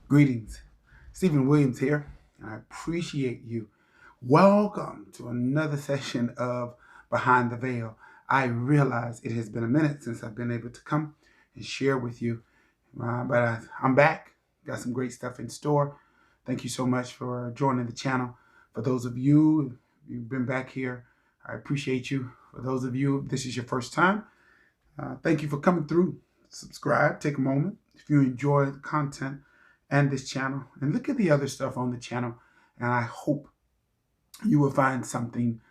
Greetings. Stephen Williams here, and I appreciate you. Welcome to another session of Behind the Veil. I realize it has been a minute since I've been able to come and share with you, I'm back. Got some great stuff in store. Thank you so much for joining the channel. For those of you who've been back here, I appreciate you. For those of you, if this is your first time, thank you for coming through. Subscribe, take a moment. If you enjoy the content and this channel, and look at the other stuff on the channel, and I hope you will find something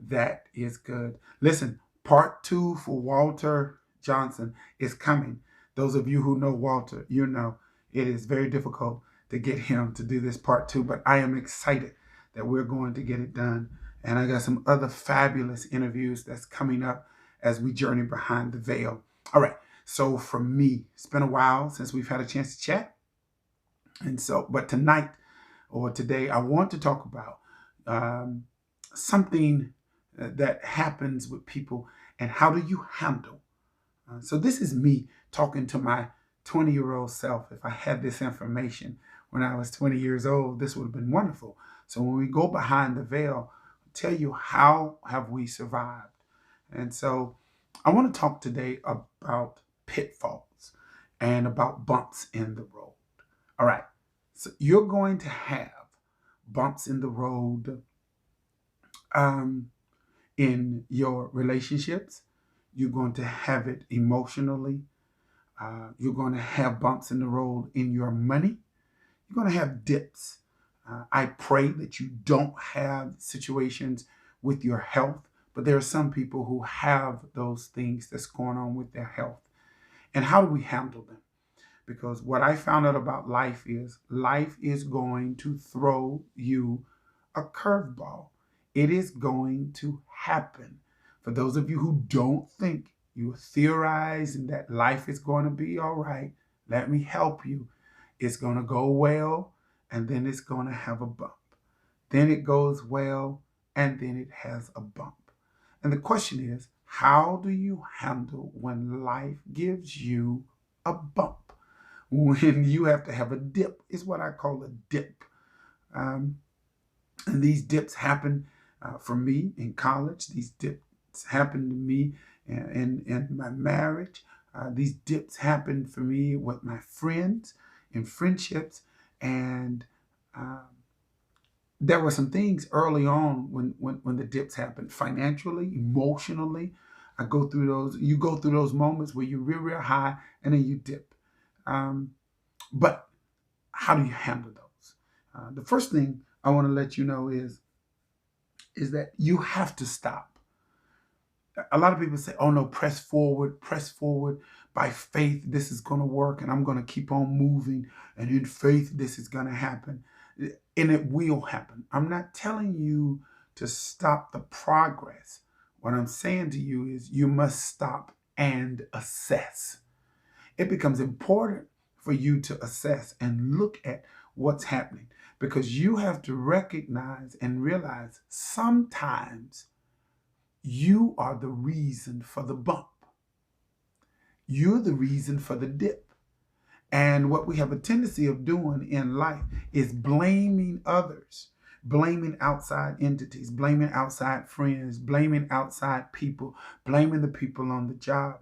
that is good. Listen, part 2 for Walter Johnson is coming. Those of you who know Walter, you know it is very difficult to get him to do this part 2, but I am excited that we're going to get it done. And I got some other fabulous interviews that's coming up as we journey behind the veil. All right. So for me, it's been a while since we've had a chance to chat. But tonight or today, I want to talk about something that happens with people and how do you handle. So this is me talking to my 20-year-old self. If I had this information when I was 20 years old, this would have been wonderful. So when we go behind the veil, I'll tell you how have we survived. And so I want to talk today about pitfalls and about bumps in the road. All right. So you're going to have bumps in the road in your relationships. You're going to have it emotionally. You're going to have bumps in the road in your money. You're going to have dips. I pray that you don't have situations with your health, but there are some people who have those things that's going on with their health. And how do we handle them? Because what I found out about life is going to throw you a curveball. It is going to happen. For those of you who don't think, you're theorizing that life is going to be all right, let me help you. It's going to go well, and then it's going to have a bump. Then it goes well, and then it has a bump. And the question is, how do you handle when life gives you a bump? When you have to have a dip, is what I call a dip. And these dips happen for me in college. These dips happen to me in my marriage. These dips happen for me with my friends in friendships. And there were some things early on when the dips happened, financially, emotionally. You go through those moments where you're real high and then you dip. But how do you handle those? The first thing I want to let you know is that you have to stop. A lot of people say, oh no, press forward by faith. This is going to work and I'm going to keep on moving. And in faith, this is going to happen. And it will happen. I'm not telling you to stop the progress. What I'm saying to you is you must stop and assess. It becomes important for you to assess and look at what's happening because you have to recognize and realize sometimes you are the reason for the bump. You're the reason for the dip. And what we have a tendency of doing in life is blaming others, blaming outside entities, blaming outside friends, blaming outside people, blaming the people on the job.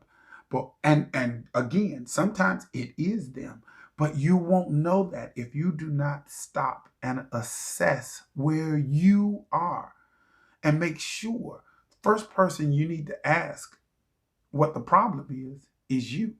But and again, sometimes it is them, but you won't know that if you do not stop and assess where you are and make sure. First person you need to ask what the problem is you.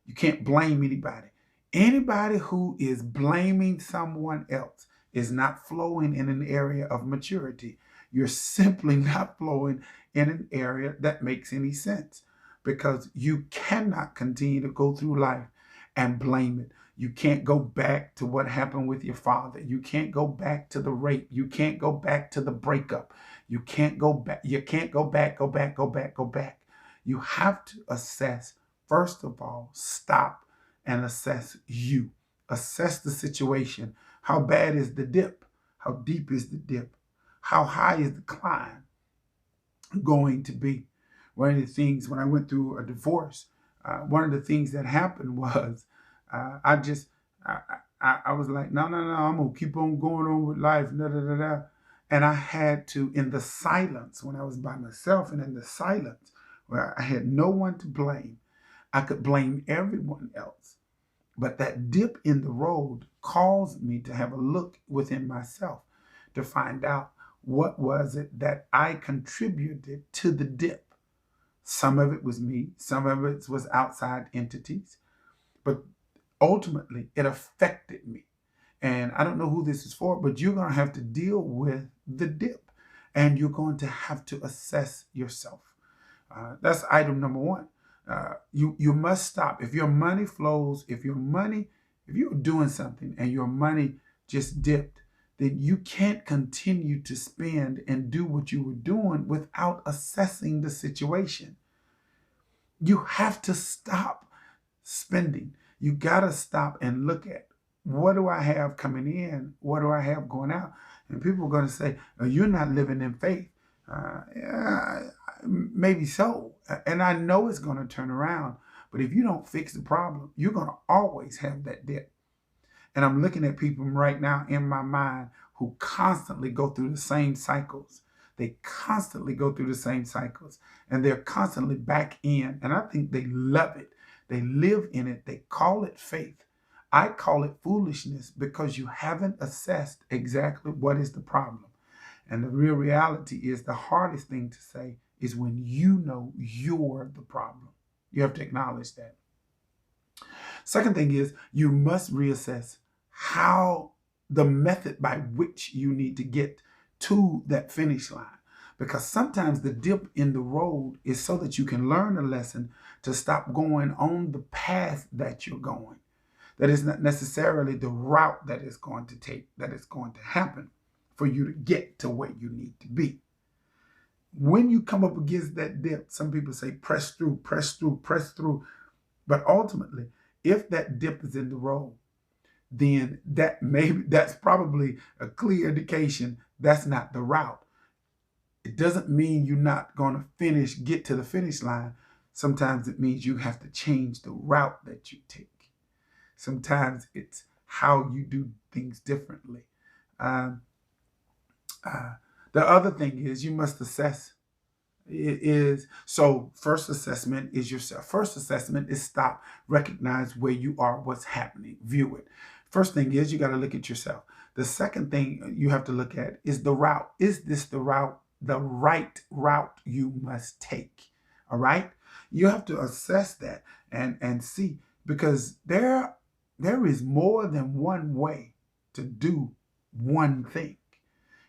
You can't blame anybody. Anybody who is blaming someone else is not flowing in an area of maturity. You're simply not flowing in an area that makes any sense because you cannot continue to go through life and blame it. You can't go back to what happened with your father. You can't go back to the rape. You can't go back to the breakup. You can't go back. You can't go back, go back, go back, go back. You have to assess. First of all, stop and assess you. Assess the situation. How bad is the dip? How deep is the dip? How high is the climb going to be? One of the things when I went through a divorce, one of the things that happened was I I was like, no, no, no, I'm gonna keep on going on with life. Da, da, da, da. And I had to, in the silence, when I was by myself and in the silence, where I had no one to blame, I could blame everyone else. But that dip in the road caused me to have a look within myself to find out what was it that I contributed to the dip. Some of it was me, some of it was outside entities, but ultimately it affected me. And I don't know who this is for, but you're going to have to deal with the dip and you're going to have to assess yourself. That's item number one. You must stop. If your money flows, if you're doing something and your money just dipped, then you can't continue to spend and do what you were doing without assessing the situation. You have to stop spending. You got to stop and look at, what do I have coming in? What do I have going out? And people are going to say, oh, you're not living in faith. Yeah, maybe so. And I know it's going to turn around. But if you don't fix the problem, you're going to always have that debt. And I'm looking at people right now in my mind who constantly go through the same cycles. They constantly go through the same cycles and they're constantly back in. And I think they love it. They live in it. They call it faith. I call it foolishness because you haven't assessed exactly what is the problem. And the real reality is the hardest thing to say is when you know you're the problem. You have to acknowledge that. Second thing is you must reassess how the method by which you need to get to that finish line. Because sometimes the dip in the road is so that you can learn a lesson to stop going on the path that you're going. That is not necessarily the route that is going to take, that is going to happen for you to get to where you need to be. When you come up against that dip, some people say press through, press through, press through. But ultimately, if that dip is in the road, then that's probably a clear indication that's not the route. It doesn't mean you're not going to get to the finish line. Sometimes it means you have to change the route that you take. Sometimes it's how you do things differently. The other thing is you must assess. First assessment is yourself. First assessment is stop, recognize where you are, what's happening, view it. First thing is you got to look at yourself. The second thing you have to look at is the route. Is this the right route you must take? All right. You have to assess that and see, because there is more than one way to do one thing.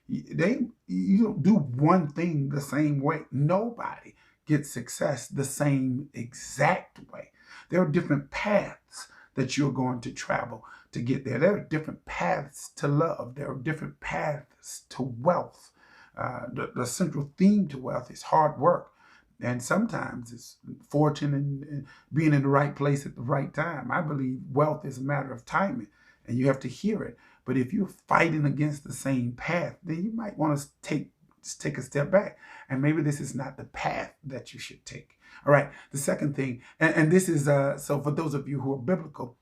You don't do one thing the same way. Nobody gets success the same exact way. There are different paths that you're going to travel to get there. There are different paths to love. There are different paths to wealth. The central theme to wealth is hard work. And sometimes it's fortune and being in the right place at the right time. I believe wealth is a matter of timing, and you have to hear it. But if you're fighting against the same path, then you might want to take a step back. And maybe this is not the path that you should take. All right. The second thing, and this is, so for those of you who are biblical,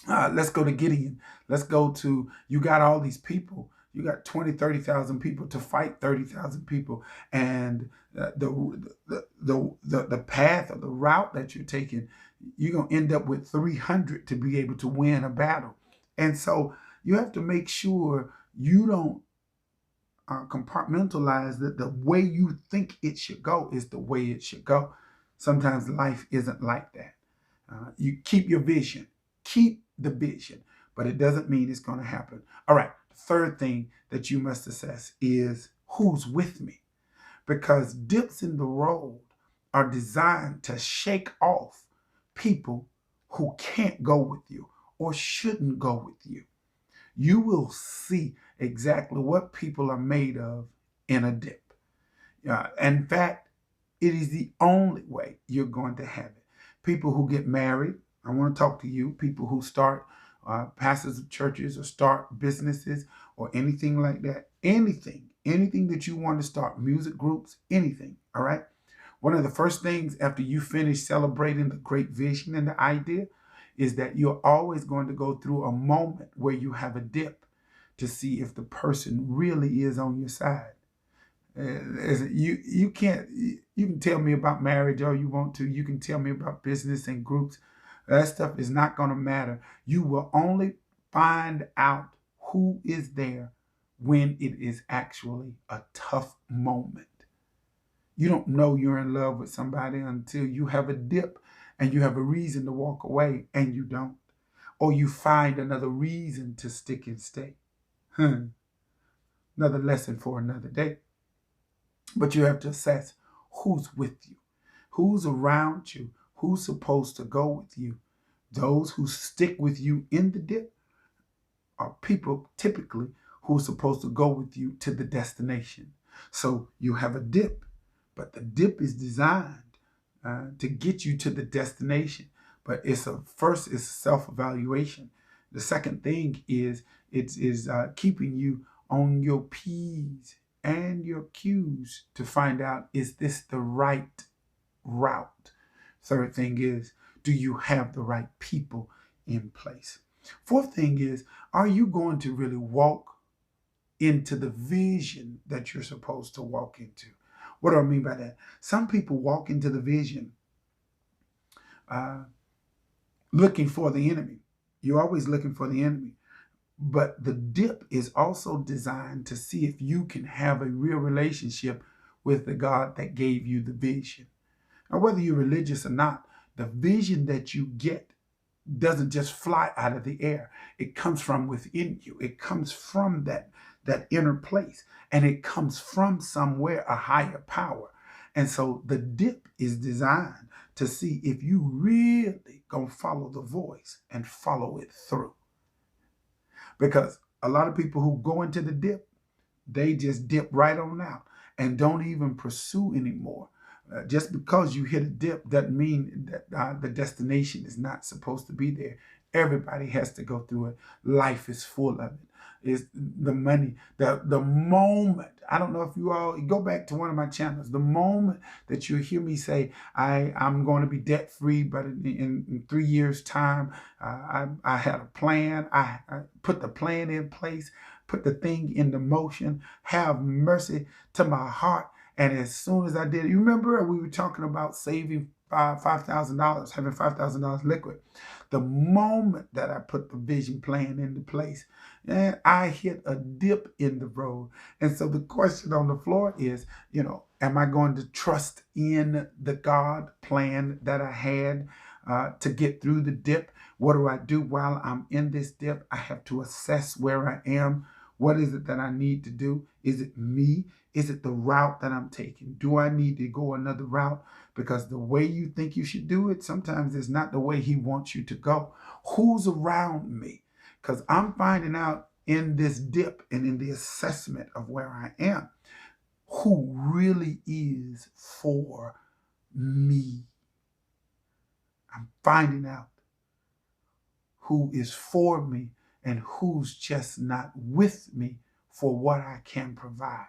let's go to Gideon. Let's go to, you got all these people. You got 20, 30,000 people to fight 30,000 people. And the path or the route that you're taking, you're going to end up with 300 to be able to win a battle. And so you have to make sure you don't compartmentalize that the way you think it should go is the way it should go. Sometimes life isn't like that. You keep your vision, keep the vision, but it doesn't mean it's going to happen. All right. Third thing that you must assess is who's with me, because dips in the road are designed to shake off people who can't go with you or shouldn't go with you. You will see exactly what people are made of in a dip. In fact, it is the only way you're going to have it. People who get married, I want to talk to you. People who start pastors of churches or start businesses or anything like that. Anything that you want to start, music groups, anything. All right. One of the first things after you finish celebrating the great vision and the idea is that you're always going to go through a moment where you have a dip to see if the person really is on your side. You can't, you can tell me about marriage all you want to. You can tell me about business and groups. That stuff is not going to matter. You will only find out who is there when it is actually a tough moment. You don't know you're in love with somebody until you have a dip and you have a reason to walk away and you don't. Or you find another reason to stick and stay. Another lesson for another day. But you have to assess who's with you, who's around you, who's supposed to go with you. Those who stick with you in the dip are people typically who are supposed to go with you to the destination. So you have a dip, but the dip is designed to get you to the destination. But first it's self-evaluation. The second thing is it is keeping you on your P's and your Q's to find out, is this the right route? Third thing is, do you have the right people in place? Fourth thing is, are you going to really walk into the vision that you're supposed to walk into? What do I mean by that? Some people walk into the vision looking for the enemy. You're always looking for the enemy. But the dip is also designed to see if you can have a real relationship with the God that gave you the vision. Now, whether you're religious or not, the vision that you get doesn't just fly out of the air. It comes from within you. It comes from that inner place. And it comes from somewhere, a higher power. And so the dip is designed to see if you really gonna follow the voice and follow it through. Because a lot of people who go into the dip, they just dip right on out and don't even pursue anymore. Just because you hit a dip doesn't mean that the destination is not supposed to be there. Everybody has to go through it. Life is full of it. It's the money, the moment. I don't know if you all go back to one of my channels. The moment that you hear me say, I'm going to be debt free, but in 3 years' time, I had a plan. I put the plan in place, put the thing into motion. Have mercy to my heart. And as soon as I did it, you remember we were talking about saving $5,000, having $5,000 liquid. The moment that I put the vision plan into place, and I hit a dip in the road. And so the question on the floor is, am I going to trust in the God plan that I had to get through the dip? What do I do while I'm in this dip? I have to assess where I am. What is it that I need to do? Is it me? Is it the route that I'm taking? Do I need to go another route? Because the way you think you should do it, sometimes it's not the way he wants you to go. Who's around me? Because I'm finding out in this dip and in the assessment of where I am, who really is for me. I'm finding out who is for me and who's just not with me for what I can provide.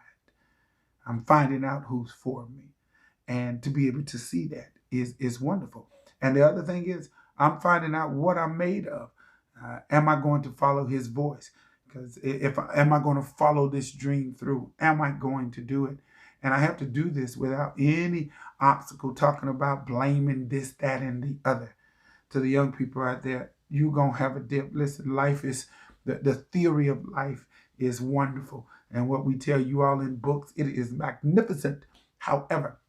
I'm finding out who's for me. And to be able to see that is wonderful. And the other thing is, I'm finding out what I'm made of. Am I going to follow his voice? Because am I going to follow this dream through? Am I going to do it? And I have to do this without any obstacle, talking about blaming this, that, and the other. To the young people out there, you're going to have a dip. Listen, life is, the theory of life is wonderful. And what we tell you all in books, it is magnificent. However,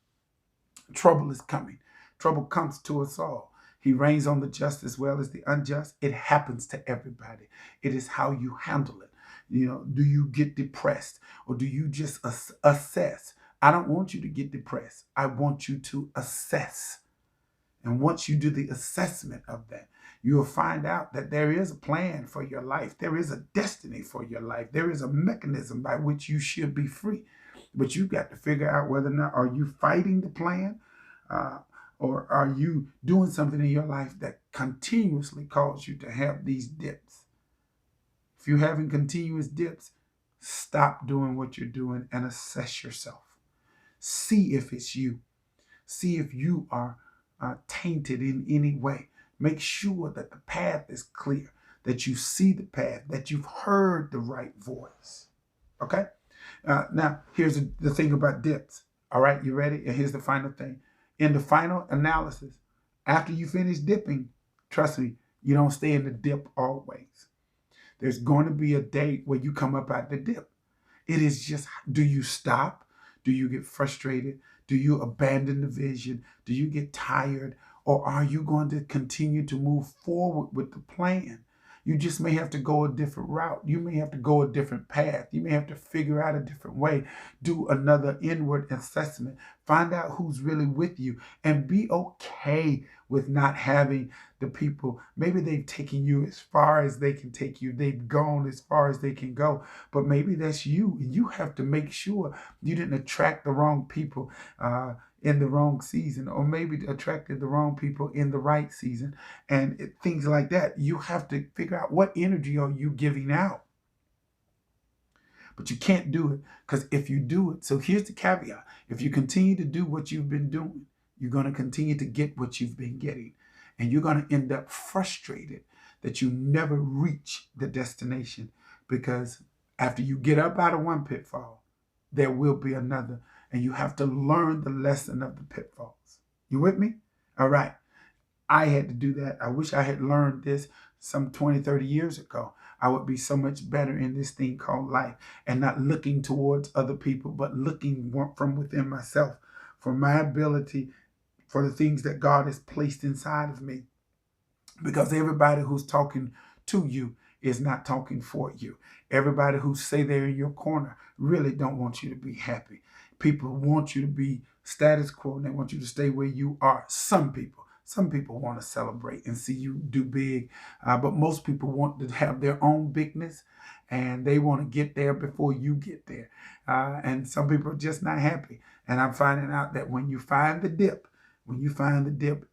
trouble is coming. Trouble comes to us all. He reigns on the just as well as the unjust. It happens to everybody. It is how you handle it. Do you get depressed or do you just assess? I don't want you to get depressed. I want you to assess. And once you do the assessment of that, you'll find out that there is a plan for your life. There is a destiny for your life. There is a mechanism by which you should be free. But you've got to figure out whether or not, are you fighting the plan or are you doing something in your life that continuously causes you to have these dips? If you're having continuous dips, stop doing what you're doing and assess yourself. See if it's you. See if you are tainted in any way. Make sure that the path is clear, that you see the path, that you've heard the right voice. Okay? Now, here's the thing about dips. All right, you ready? And here's the final thing. In the final analysis, after you finish dipping, trust me, you don't stay in the dip always. There's going to be a day where you come up out the dip. It is just, do you stop? Do you get frustrated? Do you abandon the vision? Do you get tired? Or are you going to continue to move forward with the plan? You just may have to go a different route. You may have to go a different path. You may have to figure out a different way, do another inward assessment, find out who's really with you, and be okay with not having the people. Maybe they've taken you as far as they can take you. They've gone as far as they can go, but maybe that's you. And you have to make sure you didn't attract the wrong people in the wrong season, or maybe attracted the wrong people in the right season, and things like that. You have to figure out what energy are you giving out. But you can't do it, because if you do it, so here's the caveat: if you continue to do what you've been doing, you're going to continue to get what you've been getting, and you're going to end up frustrated that you never reach the destination, because after you get up out of one pitfall, there will be another. And you have to learn the lesson of the pitfalls. You with me? All right. I had to do that. I wish I had learned this some 20, 30 years ago. I would be so much better in this thing called life, and not looking towards other people, but looking from within myself for my ability, for the things that God has placed inside of me. Because everybody who's talking to you is not talking for you. Everybody who say they're in your corner really don't want you to be happy. People want you to be status quo, and they want you to stay where you are. Some people want to celebrate and see you do big, but most people want to have their own bigness, and they want to get there before you get there. And some people are just not happy. And I'm finding out that when you find the dip,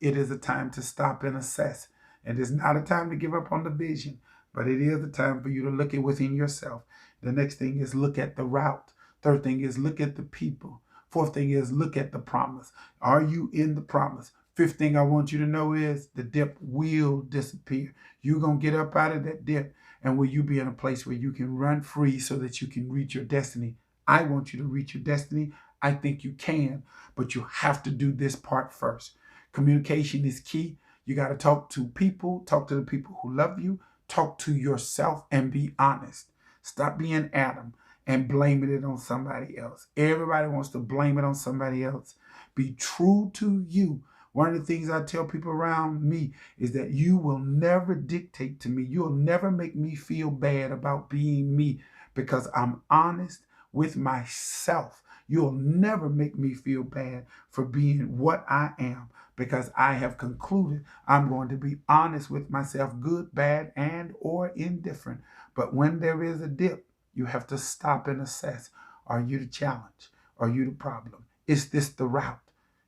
it is a time to stop and assess. And it's not a time to give up on the vision, but it is a time for you to look at within yourself. The next thing is look at the route. Third thing is look at the people. Fourth thing is look at the promise. Are you in the promise? Fifth thing I want you to know is the dip will disappear. You're going to get up out of that dip, and will you be in a place where you can run free so that you can reach your destiny? I want you to reach your destiny. I think you can, but you have to do this part first. Communication is key. You got to talk to people, talk to the people who love you, talk to yourself, and be honest. Stop being Adam and blaming it on somebody else. Everybody wants to blame it on somebody else. Be true to you. One of the things I tell people around me is that you will never dictate to me. You'll never make me feel bad about being me, because I'm honest with myself. You'll never make me feel bad for being what I am, because I have concluded I'm going to be honest with myself, good, bad, and or indifferent. But when there is a dip, you have to stop and assess. Are you the challenge? Are you the problem? Is this the route?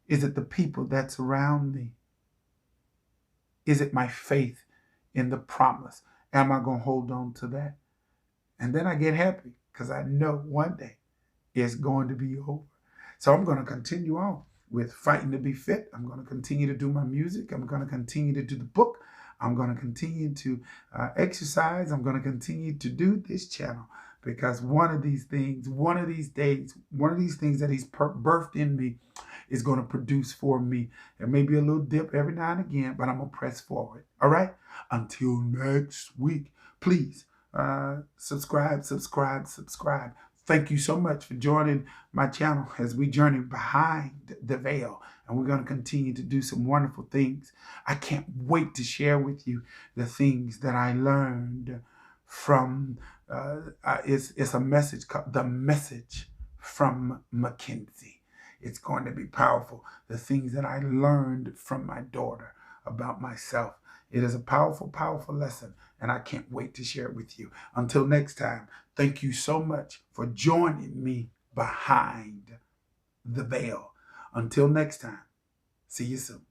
Is it the people that's around me? Is it my faith in the promise? Am I going to hold on to that? And then I get happy, because I know one day it's going to be over. So I'm going to continue on with Fighting to Be Fit. I'm going to continue to do my music. I'm going to continue to do the book. I'm going to continue to exercise. I'm going to continue to do this channel, because one of these things, one of these days, one of these things that he's birthed in me is going to produce for me. There may be a little dip every now and again, but I'm going to press forward. All right? Until next week, please subscribe. Thank you so much for joining my channel as we journey behind the veil. And we're going to continue to do some wonderful things. I can't wait to share with you the things that I learned from, it's a message called The Message from Mackenzie. It's going to be powerful. The things that I learned from my daughter about myself. It is a powerful, powerful lesson, and I can't wait to share it with you. Until next time, thank you so much for joining me behind the veil. Until next time, see you soon.